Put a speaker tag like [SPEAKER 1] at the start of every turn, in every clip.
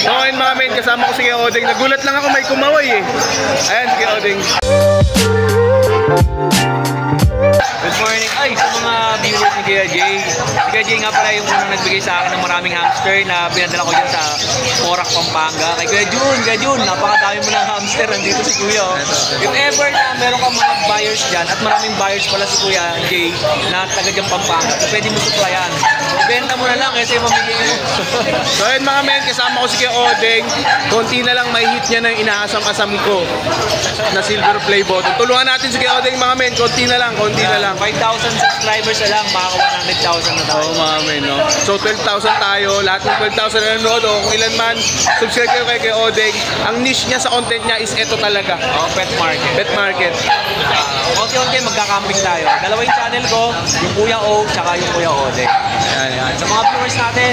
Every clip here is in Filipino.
[SPEAKER 1] Okay mga men, kasama ko si Kuya Odeng. Nagulat lang ako may kumaway eh. Ayan si Kuya Odeng.
[SPEAKER 2] Good morning. Ay, sa mga viewers ni Kuya Jay. Si Kuya Jay nga pala yung unang nagbigay sa akin ng maraming hamster na pinadala ko dyan sa Porac, Pampanga. Kay Kuya Jun, napakadami mo ng hamster. Nandito si Kuya. If ever na meron kang mga buyers dyan, at maraming buyers pala si Kuya Jay na taga dyan Pampanga, so pwede mo supplyan. Ibenta mo na lang kasi mamigay mo.
[SPEAKER 1] So ayun mga men, kasama ko si Kuya Odeng. Konti na lang may hit niya ng inaasam-asam ko na silver play button. Tulungan natin si Kuya Odeng mga men, konti na lang.
[SPEAKER 2] 5,000 subscribers na lang, makaka 100,000 na tayo.
[SPEAKER 1] Oo mga men, no? So 12,000 tayo, lahat ng 12,000 na nanonood o kung ilan man, subscribe kayo kay Kuya Odeng. Ang niche niya sa content niya is eto talaga.
[SPEAKER 2] Pet market.
[SPEAKER 1] Pet market.
[SPEAKER 2] Okay, magkakamping tayo. Dalawa yung channel ko, yung Kuya O, tsaka yung Kuya Odeng. Ayan. Sa mga viewers natin,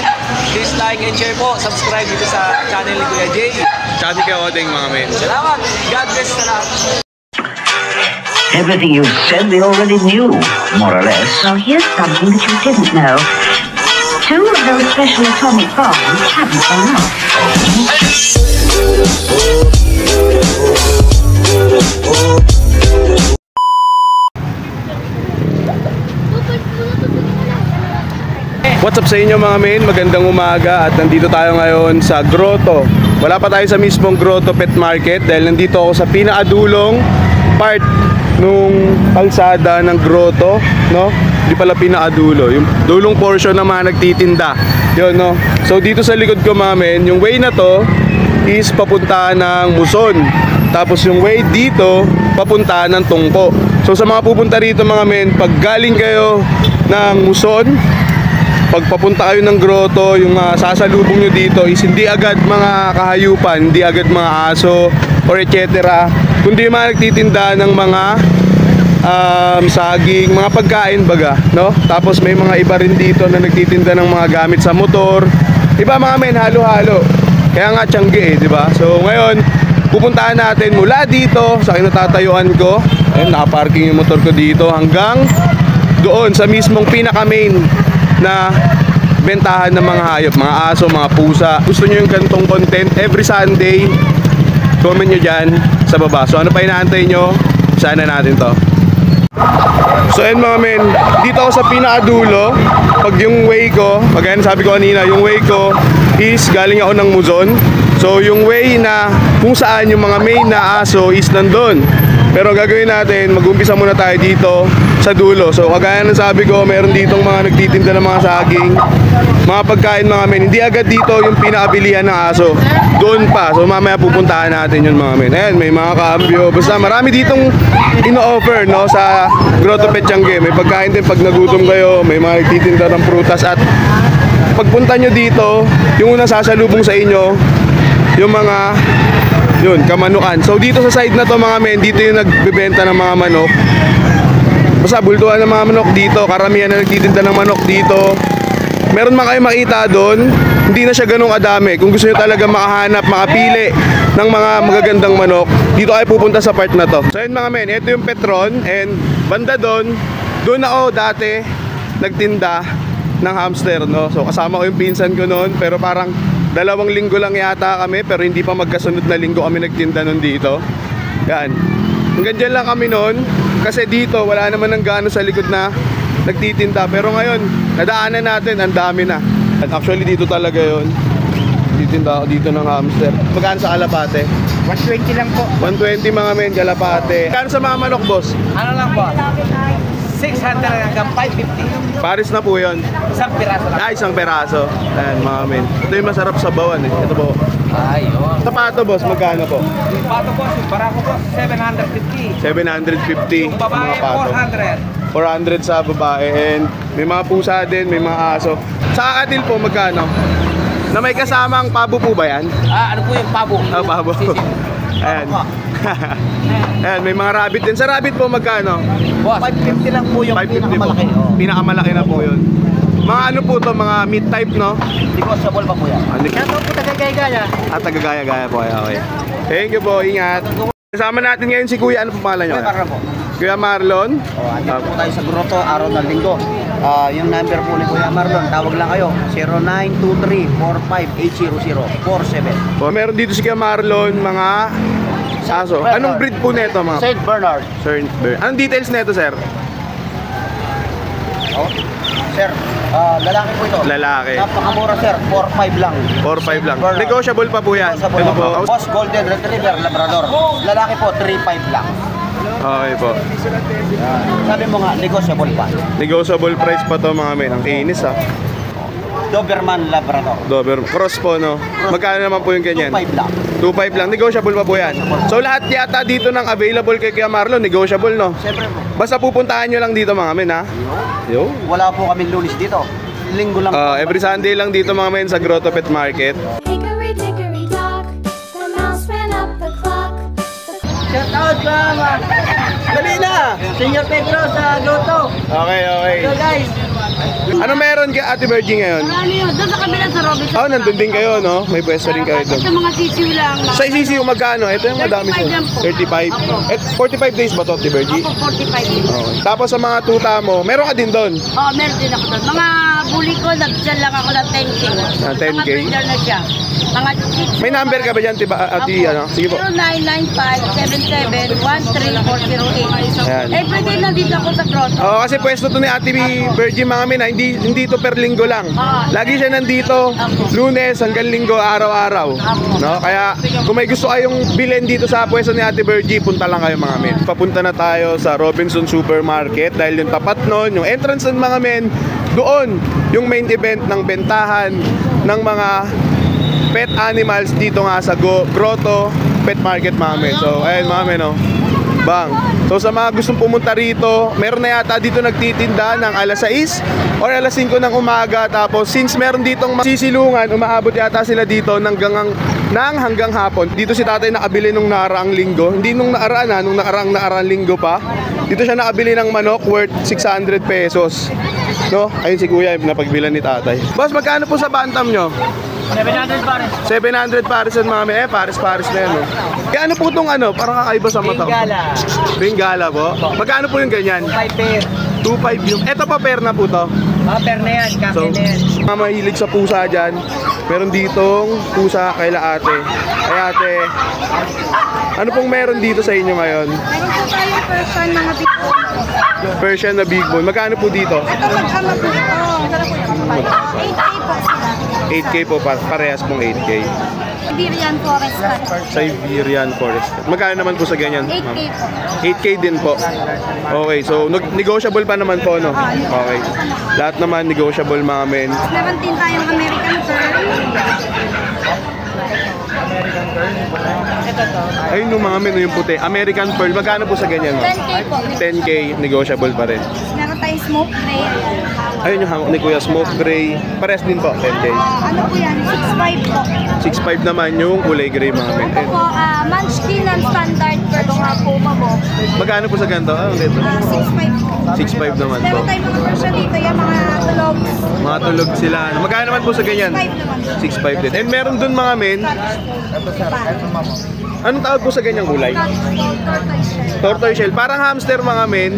[SPEAKER 2] please like and share po. Subscribe dito sa channel ni Kuya Jay.
[SPEAKER 1] Tsaka si Kuya Odeng mga men.
[SPEAKER 2] Salamat. God bless sa lahat.
[SPEAKER 3] Everything you said they already knew, more or less.
[SPEAKER 4] Well, here's something that you didn't know. 2 of those special atomic bombs haven't gone off.
[SPEAKER 1] What's up sa inyo mga men? Magandang umaga at nandito tayo ngayon sa Grotto. Wala pa tayo sa mismong Grotto Pet Market dahil nandito ako sa pinakadulong part nung kalsada ng Grotto, no? Hindi pala pinakadulo, yung dulong portion na mga nagtitinda. Yun, no? So dito sa likod ko mga men, yung way na to is papunta ng Muson. Tapos yung way dito, papunta ng Tungko. So sa mga pupunta rito mga men, pag galing kayo ng Muson, pag papunta kayo ng Grotto, yung sasalubong nyo dito is hindi agad mga kahayupan, hindi agad mga aso or etc. Kundi mga nagtitinda ng mga saging, mga pagkain baga, no? Tapos may mga iba rin dito na nagtitinda ng mga gamit sa motor. Iba mga men, halo-halo. Kaya nga tiyangge eh, di ba? So ngayon, pupuntahan natin mula dito sa kinatatayuan ko. Ayun, nakaparking yung motor ko dito hanggang doon sa mismong pinaka-main na bentahan ng mga hayop, mga aso, mga pusa. Gusto nyo yung gantong content every Sunday, comment nyo dyan sa baba. So ano pa inaantay nyo? Sana natin to. So ayun mga men, dito ako sa pinakadulo. Pag yung way ko, pag sabi ko kanina, yung way ko is galing ako ng Muson. So yung way na kung saan yung mga main na aso is nandun. Pero gagawin natin, mag-umpisa muna tayo dito sa dulo. So kagaya ng sabi ko, meron ditong mga nagtitinda ng mga saging, mga pagkain mga men. Hindi agad dito yung pinakabilihan ng aso, doon pa. So mamaya pupuntahan natin yun mga men. Ayan, may mga kambyo. Basta marami ditong ino-offer, no, sa Grotto Pet Tiangge. May pagkain din pag nagutom kayo, may mga nagtitinda ng prutas. At pagpunta nyo dito, yung unang sasalubong sa inyo, yung mga kamanukan. So dito sa side na to mga men, dito yung nagbebenta ng mga manok. Basta bultuhan ng mga manok dito. Karamihan na nagtitinda ng manok dito. Meron man kayo makita doon, hindi na siya ganun kadami. Kung gusto nyo talaga makahanap, makapili ng mga magagandang manok, dito kayo pupunta sa part na to. So yun mga men, ito yung Petron. And banda doon ako dati nagtinda ng hamster, no? So kasama ko yung pinsan ko noon, pero parang 2 linggo lang yata kami, pero hindi pa magkasunod na linggo kami nagtinda nun dito. Yan. Hanggang dyan lang kami nun, kasi dito wala naman ng gaano sa likod na nagtitinda. Pero ngayon, nadaanan natin, ang dami na. At actually dito talaga yon. Titinda ako dito ng hamster. Magkano sa kalapate?
[SPEAKER 5] 120 lang po.
[SPEAKER 1] 120 mga men, kalapate. Magkano sa mga manok, boss?
[SPEAKER 5] Ano lang po? 600 hanggang 550.
[SPEAKER 1] Paris na po yun.
[SPEAKER 5] Isang piraso lang.
[SPEAKER 1] Isang peraso. Ayan mga men. Ito yung masarap sa bawan eh. Ito po.
[SPEAKER 5] Ayun.
[SPEAKER 1] Sapato boss, magkano po?
[SPEAKER 5] Yung pato po, yung barako po, 750.
[SPEAKER 1] 750.
[SPEAKER 5] Yung babae,
[SPEAKER 1] mga pato.
[SPEAKER 5] 400.
[SPEAKER 1] 400 sa babae. And may mga pusa din, may mga aso. Sa kakatil po, magkano? Na may kasamang pabo po ba yan?
[SPEAKER 5] Ano po yung pabo?
[SPEAKER 1] Pabo. Ayan. Ayan, may mga rabbit din. Sa rabbit po, magkano?
[SPEAKER 5] Boss, 550 lang po yung
[SPEAKER 1] 550
[SPEAKER 5] pinakamalaki.
[SPEAKER 1] po. Pinakamalaki na po yun. Mga ano po to, mga meat type, no?
[SPEAKER 5] Negotiable pa po yan. Yan po tagagaya-gaya.
[SPEAKER 1] Tagagaya-gaya po. Okay. Thank you po, ingat. Kasama natin ngayon si Kuya. Ano po pangalan nyo?
[SPEAKER 5] Para po.
[SPEAKER 1] Kuya Marlon.
[SPEAKER 6] Andito po tayo sa Grotto, araw ng linggo. Yung number po ni Kuya Marlon, tawag lang kayo, 0923-45-800-47.
[SPEAKER 1] Meron dito si Kuya Marlon, mga aso. Anong breed po nito, mga?
[SPEAKER 6] St. Bernard.
[SPEAKER 1] Sir, anong details nito, sir?
[SPEAKER 6] Oh. Sir, lalaki po ito.
[SPEAKER 1] Lalaki.
[SPEAKER 6] Napakamura sir, 4-5 lang.
[SPEAKER 1] 4-5 lang.
[SPEAKER 6] Bernard.
[SPEAKER 1] Negotiable pa po yan.
[SPEAKER 6] Negotiable
[SPEAKER 1] Ito
[SPEAKER 6] po.
[SPEAKER 1] po.
[SPEAKER 6] Boss Golden Retriever Labrador. Lalaki po, 3-5 lang.
[SPEAKER 1] Okay po.
[SPEAKER 6] Sabi mo nga, negotiable pa.
[SPEAKER 1] Negotiable price pa to, mga men. Ang inis, ha.
[SPEAKER 6] Doberman Labrador.
[SPEAKER 1] Dober. Cross po, no? Magkano naman po yung ganyan?
[SPEAKER 6] 2-5 lang.
[SPEAKER 1] 2.5 lang. Negotiable pa po yan. So lahat yata dito ng available kay Kuya Marlon, negotiable, no?
[SPEAKER 6] Siyempre po.
[SPEAKER 1] Basta pupuntahan nyo lang dito, mga men, ha? Yo.
[SPEAKER 6] Wala po kami lunis dito. Linggo lang.
[SPEAKER 1] Every Sunday lang dito, mga men, sa Grotto Pet Market.
[SPEAKER 7] Hickory dickory dock, the mouse ran up the clock.
[SPEAKER 5] Shout out sa
[SPEAKER 1] Dali na!
[SPEAKER 5] Senior Pedro sa Grotto.
[SPEAKER 1] Okay, okay.
[SPEAKER 5] So guys,
[SPEAKER 1] Ano meron kay Ate Virgie ngayon?
[SPEAKER 8] Ano yun? Doon sa kabila sa Robinson.
[SPEAKER 1] Oh, nandun din kayo, no? May pwesto rin kayo doon.
[SPEAKER 8] Sa mga sisiw lang.
[SPEAKER 1] Sa isisiw, magkano? Ito yung madami
[SPEAKER 8] 35 lang po.
[SPEAKER 1] 35? 45 days ba to, Ate Virgie?
[SPEAKER 8] Ako 45 din.
[SPEAKER 1] Oh. Tapos sa mga tuta mo, meron ka din doon?
[SPEAKER 8] Oo, meron din ako doon. Mga bully ko, nag-sell lang ako ng 10K.
[SPEAKER 1] Ah, 10K?
[SPEAKER 8] Mga breeder na siya. Mga
[SPEAKER 1] May number ka ba dyan, Ate? Ano? Sige po.
[SPEAKER 8] 0995-77-13408.
[SPEAKER 1] Ayan.
[SPEAKER 8] Everyday nandito ako sa Grotto.
[SPEAKER 1] Oo, kasi pwesto to ni Ate Virgie, mga mina, hindi to per linggo lang. Lagi siya nandito, Lunes hanggang Linggo, araw-araw. No? Kaya kung may gusto kayong bilhin dito sa pwesto ni Ate Virgie, punta lang kayo, mga men. Papunta na tayo sa Robinson Supermarket dahil yung tapat nun, yung entrance ng mga men, doon yung main event ng bentahan ng mga pet animals dito nga sa Grotto Pet Market, mga men. So, ayun, mga men, no? Bang. So sa mga gustong pumunta rito, meron na yata dito nagtitinda ng alas 6 or alas 5 ng umaga. Tapos since meron ditong masisilungan, umaabot yata sila dito hanggang hapon. Dito si tatay nakabili nung nakaraang linggo. Hindi nung nakaraan, nung nakaraang linggo pa. Dito siya nakabili ng manok worth 600 pesos. No? Ayun si kuya, napagbilan ni tatay. Boss, magkano po sa bantam nyo?
[SPEAKER 5] 700 pares.
[SPEAKER 1] 700 pares ang mga may pares na yan, no? Kaya ano po itong parang kakaiba sa mata ko?
[SPEAKER 5] Bengala.
[SPEAKER 1] Bengala po? Magkano po yung ganyan?
[SPEAKER 5] 5 pair.
[SPEAKER 1] 2.5 yung. Eto pa pair na po to.
[SPEAKER 5] Pair na yan, kaki
[SPEAKER 1] So,
[SPEAKER 5] na yan.
[SPEAKER 1] mga mahilig sa pusa dyan, meron ditong pusa kaila ate. Ay ate, ano pong meron dito sa inyo ngayon?
[SPEAKER 8] Meron po tayo person mga big bone.
[SPEAKER 1] Persian na big bone. Magkano po dito?
[SPEAKER 8] Ito mag-ama po. 8K po sila.
[SPEAKER 1] 8K po, parehas pong 8K.
[SPEAKER 8] Siberian Forest Cat.
[SPEAKER 1] Siberian Forest. Magkano naman po sa ganyan?
[SPEAKER 8] 8K po.
[SPEAKER 1] 8K din po. Okay, so negotiable pa naman po, no? Okay. Lahat naman negotiable, mga men.
[SPEAKER 8] Meron din tayong American Pearl.
[SPEAKER 1] Ayun yung mga men, yung puti. American Pearl. Magkano po sa ganyan, no?
[SPEAKER 8] 10K po.
[SPEAKER 1] 10K, negotiable pa rin.
[SPEAKER 8] Meron tayong smoke gray.
[SPEAKER 1] Ayun yung hawak ni Kuya, Smoke Gray. Pares din po, 10K.
[SPEAKER 8] Ano po yan? 6'5 po.
[SPEAKER 1] 6.5 naman yung kulay gray, mga men.
[SPEAKER 8] Ito po, Munchkin and Standard Perch nga po mo.
[SPEAKER 1] Magkano po sa ganito? Ah, dito.
[SPEAKER 8] 6'5 po.
[SPEAKER 1] 6.5 naman po.
[SPEAKER 8] Meron tayong mga version dito, yung mga tulog.
[SPEAKER 1] Mga tulog sila. Magkano naman po sa ganyan?
[SPEAKER 8] 6'5 naman.
[SPEAKER 1] 6.5 din. And meron dun, mga men. Anong tawag po sa ganyang kulay? Tortoise shell. Parang hamster, mga men.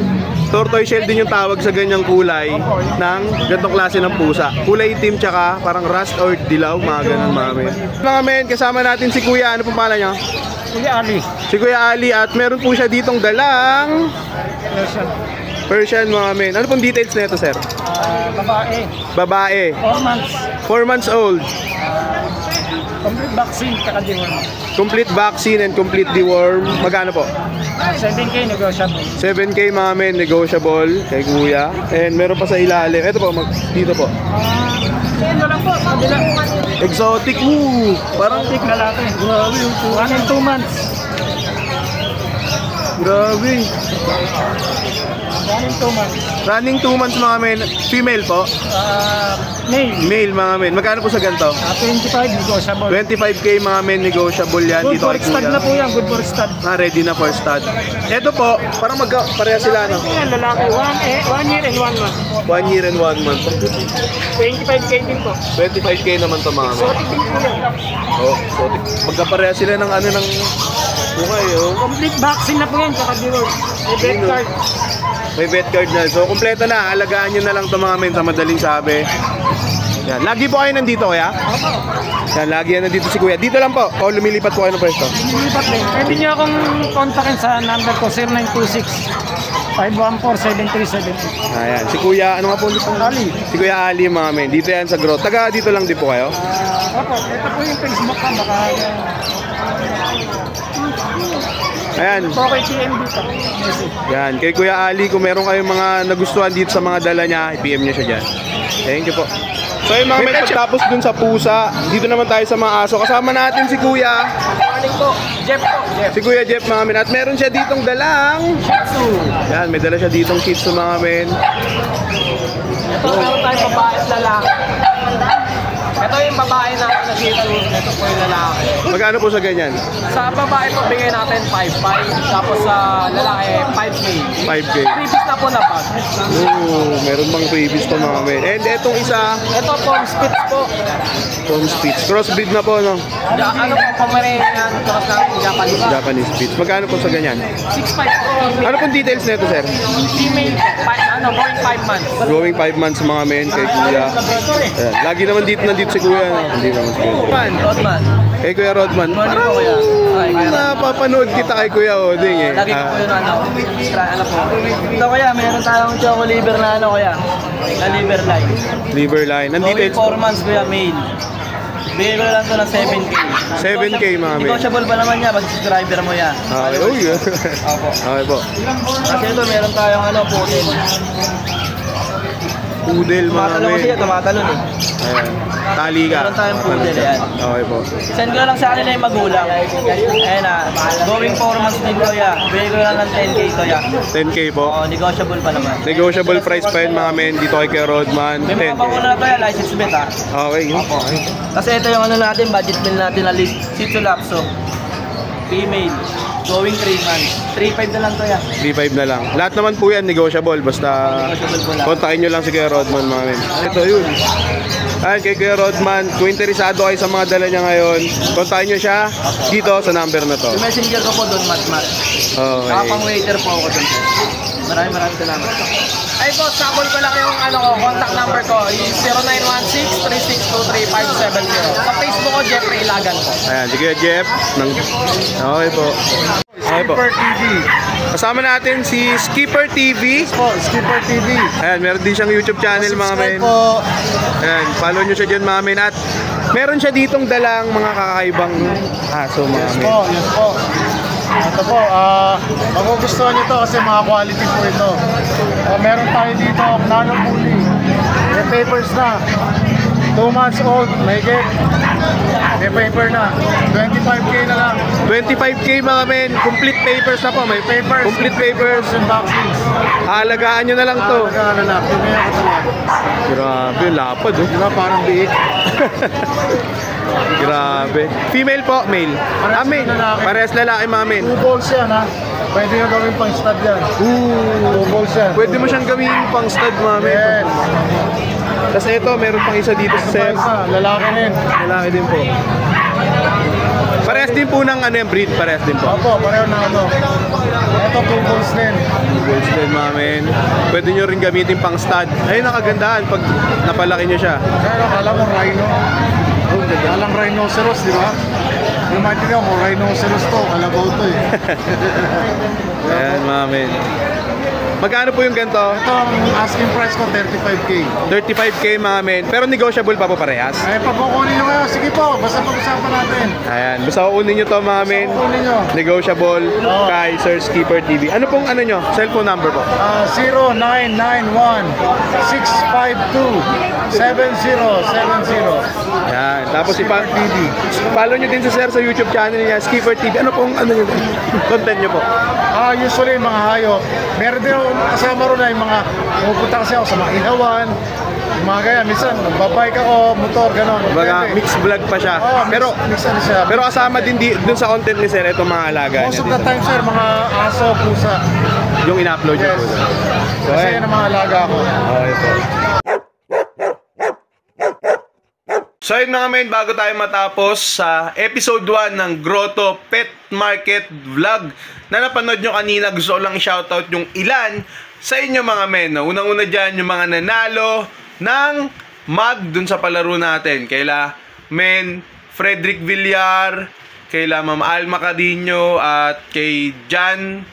[SPEAKER 1] Tortoise shell din yung tawag sa ganyang kulay ng ganitong klase ng pusa. Kulay itim tsaka parang rust or dilaw, mga ganun, mga men. Mga men, kasama natin si Kuya. Ano pong pala niya?
[SPEAKER 5] Kuya Ali.
[SPEAKER 1] Si Kuya Ali, at meron po siya ditong dalang Persian, mga men. Ano pong details na ito, sir?
[SPEAKER 5] Babae.
[SPEAKER 1] Babae.
[SPEAKER 5] 4 months.
[SPEAKER 1] 4 months old.
[SPEAKER 5] Complete vaccine, tsaka deworm.
[SPEAKER 1] Complete vaccine and complete deworm. Magkano po?
[SPEAKER 5] 7K negotiable.
[SPEAKER 1] 7K, mga men, negotiable kay Kuya. And meron pa sa ilalim. Ito po, dito po.
[SPEAKER 5] Ito lang po, kabila.
[SPEAKER 1] Exotic. Parang
[SPEAKER 5] Tik na natin. Grabe yung 1 and 2 months.
[SPEAKER 1] grabe.
[SPEAKER 5] 1 and 2 months.
[SPEAKER 1] Running 2 months, mga men. Female po.
[SPEAKER 5] Male.
[SPEAKER 1] Male, mga men. Magkano po sa ganito?
[SPEAKER 5] 25 negotiable.
[SPEAKER 1] 25K, mga men, negotiable yan.
[SPEAKER 5] Good
[SPEAKER 1] Dito
[SPEAKER 5] for
[SPEAKER 1] kay
[SPEAKER 5] stud na po
[SPEAKER 1] Kuya.
[SPEAKER 5] yan, good for stud.
[SPEAKER 1] Ready na for stud. Ito po, parang pareha sila, no?
[SPEAKER 5] Yan, lalaki. 1 year and 1 month.
[SPEAKER 1] 1 year and 1 month.
[SPEAKER 5] 25K din po.
[SPEAKER 1] 25K naman to, mga men.
[SPEAKER 5] Exotic din po yan.
[SPEAKER 1] Oh, so magkapareha sila ng ng bukay, oh.
[SPEAKER 5] Complete vaccine na po yan, tsaka deworm. May bet card.
[SPEAKER 1] May vet card na. So, kumpleto na. Alagaan nyo na lang ito mga men sa madaling sabi. Yan. Lagi po kayo nandito, kuya? Yan, lagi yan nandito si kuya. Dito lang po. O lumilipat po kayo ng pwesto.
[SPEAKER 5] Nilipat din. Pwede niyo akong kontakin sa number ko, 0926-514-7378.
[SPEAKER 1] Ayan. Si kuya, ano nga po ulit?
[SPEAKER 5] Ali.
[SPEAKER 1] Si kuya Ali mga men. Dito yan sa grotto. Taga dito lang din po kayo?
[SPEAKER 5] Opo, ito po yung Facebook ka. Baka
[SPEAKER 1] Ayan.
[SPEAKER 5] po kay TM dito.
[SPEAKER 1] Yan. Kay Kuya Ali, kung meron kayong mga nagustuhan dito sa mga dala niya, i-PM niyo siya dyan. Thank you po. So yung mga men, pagtapos dun sa pusa, dito naman tayo sa mga aso. Kasama natin si Kuya.
[SPEAKER 5] Morning po. Jeff po. Jeff.
[SPEAKER 1] Si Kuya Jeff mga men. At meron siya ditong dalang. Yan, may dala siya ditong kids sa mga men.
[SPEAKER 5] Ito meron tayong babae at lalaki. Ito yung babae na nag-ito. Ito po yung lalaki.
[SPEAKER 1] Magkano po sa ganyan?
[SPEAKER 5] Sa babae po bigay natin 5.5. Tapos sa lalaki 5K.
[SPEAKER 1] 5K.
[SPEAKER 5] Previous na po na bag.
[SPEAKER 1] Oo, meron bang babies to mga men. And etong isa,
[SPEAKER 5] Ito po, spits po.
[SPEAKER 1] from Spitz. Crossbreed na po, no?
[SPEAKER 5] Ano po, Pomeranian, cross ng Japanese.
[SPEAKER 1] Japanese Spitz. Magkano po sa ganyan?
[SPEAKER 5] 6.5 po.
[SPEAKER 1] Ano pong details nito, sir?
[SPEAKER 5] Female, going 5 months.
[SPEAKER 1] Growing 5 months mga men kay Kuya. Ayan. Lagi naman nandito si Kuya. No? Hindi naman si Kuya.
[SPEAKER 5] Rodman.
[SPEAKER 1] Kay Kuya Rodman.
[SPEAKER 5] Morning po, Kuya. Hi, Kuya.
[SPEAKER 1] Napapanood kita kay Kuya Oding eh.
[SPEAKER 5] Lagi ko po yun ano po. Ito Kuya, meron tayong choco liver na Kuya. Na liver line.
[SPEAKER 1] Liver line. Ang
[SPEAKER 5] Going
[SPEAKER 1] details
[SPEAKER 5] 4 months Kuya, male. Bigay ko lang ito ng 7K.
[SPEAKER 1] 7K mga men.
[SPEAKER 5] Negotiable pa naman niya pag subscriber mo yan.
[SPEAKER 1] Okay, oh yeah.
[SPEAKER 5] Opo.
[SPEAKER 1] Okay po.
[SPEAKER 5] Kasi ito meron tayong poodle.
[SPEAKER 1] Poodle mga
[SPEAKER 5] Tumatalo kasi yan,
[SPEAKER 1] men.
[SPEAKER 5] tumatalon eh.
[SPEAKER 1] Ayan. Tali ka.
[SPEAKER 5] Meron tayong poodle yan.
[SPEAKER 1] Okay po.
[SPEAKER 5] Send ko lang sa kanila yung magulang. Ayan going 4 months din Kuya. Bigay ko lang ng 10K Kuya.
[SPEAKER 1] 10K po.
[SPEAKER 5] Oo, negotiable pa naman.
[SPEAKER 1] Negotiable price pa yun mga men. Dito kay Kuya Rodman.
[SPEAKER 5] May mga
[SPEAKER 1] 10K.
[SPEAKER 5] bakuna na Kuya, license bet ha.
[SPEAKER 1] Okay. Okay.
[SPEAKER 5] Kasi ito yung natin, budget meal natin na list. Shih Tzu Lapso. Female. Going 3 months. 3.5 na lang to ya.
[SPEAKER 1] 3.5 na lang. Lahat naman po yan negotiable. Basta
[SPEAKER 5] Negotiable po lang.
[SPEAKER 1] kontakin nyo lang si Kuya Rodman mga men. Ito yun. Ayan kay Kuya Rodman. Kung interesado kayo sa mga dala niya ngayon, kontakin nyo siya dito sa number na to.
[SPEAKER 5] Yung messenger ko po doon, Mat.
[SPEAKER 1] Okay.
[SPEAKER 5] Nakapang waiter po ako doon. Maraming salamat. Ay po, sample ko lang yung contact number ko. Yung 0916-3623-570. Sa Facebook ko, Jeffrey Ilagan po.
[SPEAKER 1] Ayan, si Kuya Jeff. Okay po. Okay po.
[SPEAKER 5] Skipper TV.
[SPEAKER 1] Kasama natin si Skipper TV.
[SPEAKER 5] Po, Skipper TV.
[SPEAKER 1] Ayan, meron din siyang YouTube channel mga men.
[SPEAKER 5] po.
[SPEAKER 1] Ayan, follow nyo siya dyan mga men. At meron siya ditong dalang mga kakaibang aso mga men.
[SPEAKER 5] Yes po. Ito po, magugustuhan nyo to kasi mga quality po ito. Meron tayo dito, nano puli. May papers na. 2 months old, may get. May paper na. 25K na lang.
[SPEAKER 1] 25K mga men. Complete papers na po. May
[SPEAKER 5] Papers.
[SPEAKER 1] complete papers.
[SPEAKER 5] And vaccines.
[SPEAKER 1] Alagaan nyo na lang to.
[SPEAKER 5] Ano na, pumaya ko talaga.
[SPEAKER 1] Grabe, lapad oh.
[SPEAKER 5] Di ba, parang biik.
[SPEAKER 1] Grabe. Female po, male. Male.
[SPEAKER 5] lalaki.
[SPEAKER 1] Parehas lalaki mga men.
[SPEAKER 5] 2 balls yan ha. Pwede nyo gawin pang stud yan. 2 balls yan.
[SPEAKER 1] Pwede mo siyang gawin pang stud mga men.
[SPEAKER 5] Yes.
[SPEAKER 1] Tapos ito, meron pang isa dito sa Sir.
[SPEAKER 5] Lalaki rin.
[SPEAKER 1] Lalaki din po. Parehas din po ng ano yung breed. Parehas din po.
[SPEAKER 5] Opo, pareho na Ito 2 balls din.
[SPEAKER 1] Bulls din mga men. Pwede nyo rin gamitin pang stud. Ayun ang kagandahan pag napalaki nyo siya.
[SPEAKER 5] Pero akala mo rhino. Alang rhinoceros, di ba? Yung maintindihan mo, rhinoceros to, kalabaw to eh.
[SPEAKER 1] Ayan mga men. Magkano po yung ganito?
[SPEAKER 5] Ito ang asking price ko, 35K.
[SPEAKER 1] 35K mga men. Pero negotiable pa po parehas.
[SPEAKER 5] Ay, pagkukunin nyo kayo, sige po, basta pag-usapan natin.
[SPEAKER 1] Ayan. Basta kukunin nyo to mga men.
[SPEAKER 5] Kunin nyo.
[SPEAKER 1] Negotiable kay Sir Skipper TV. Ano pong ano nyo? Cellphone number po?
[SPEAKER 5] 0991-652-7070.
[SPEAKER 1] Ayan. Tapos
[SPEAKER 5] Skipper TV.
[SPEAKER 1] follow nyo din si Sir sa YouTube channel niya, Skipper TV. Ano pong ano nyo? Content nyo po?
[SPEAKER 5] Usually mga hayop. Meron din ako kasama ron na yung mga pupunta kasi ako sa mga ihawan. Yung mga kaya, minsan nagbabike ako, motor, gano'n.
[SPEAKER 1] Baga, mixed vlog pa siya.
[SPEAKER 5] Oo,
[SPEAKER 1] Pero
[SPEAKER 5] mix ano siya.
[SPEAKER 1] pero kasama din dun sa content ni Sir itong mga alaga
[SPEAKER 5] Most
[SPEAKER 1] niya
[SPEAKER 5] of the
[SPEAKER 1] dito.
[SPEAKER 5] time, sir, mga aso, pusa.
[SPEAKER 1] Yung ina-upload niyo
[SPEAKER 5] Yes.
[SPEAKER 1] po. So,
[SPEAKER 5] Kasi yan ang mga alaga ko.
[SPEAKER 1] Okay po. So ayun mga men, bago tayo matapos sa episode 1 ng Grotto Pet Market Vlog na napanood nyo kanina, gusto ko lang i-shoutout yung ilan sa inyo mga men. No? Unang-una dyan yung mga nanalo ng mug dun sa palaro natin. Kaila men Frederick Villar, kaila Ma'am Alma Cadino at kay Jan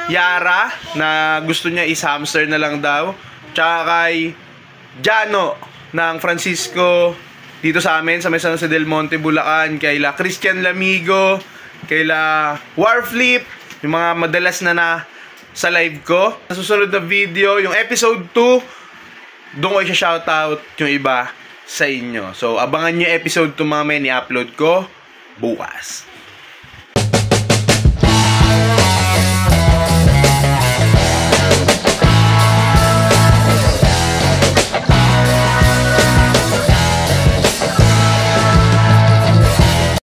[SPEAKER 1] Yara na gusto niya is hamster na lang daw. Tsaka kay Jano ng Francisco dito sa amin sa San Jose del Monte, Bulacan. Kaila Christian Lamigo, kaila Warflip, yung mga madalas na sa live ko. Sa susunod na video, yung episode 2, doon ko i-shoutout yung iba sa inyo. So abangan nyo episode 2 mga men, i-upload ko bukas.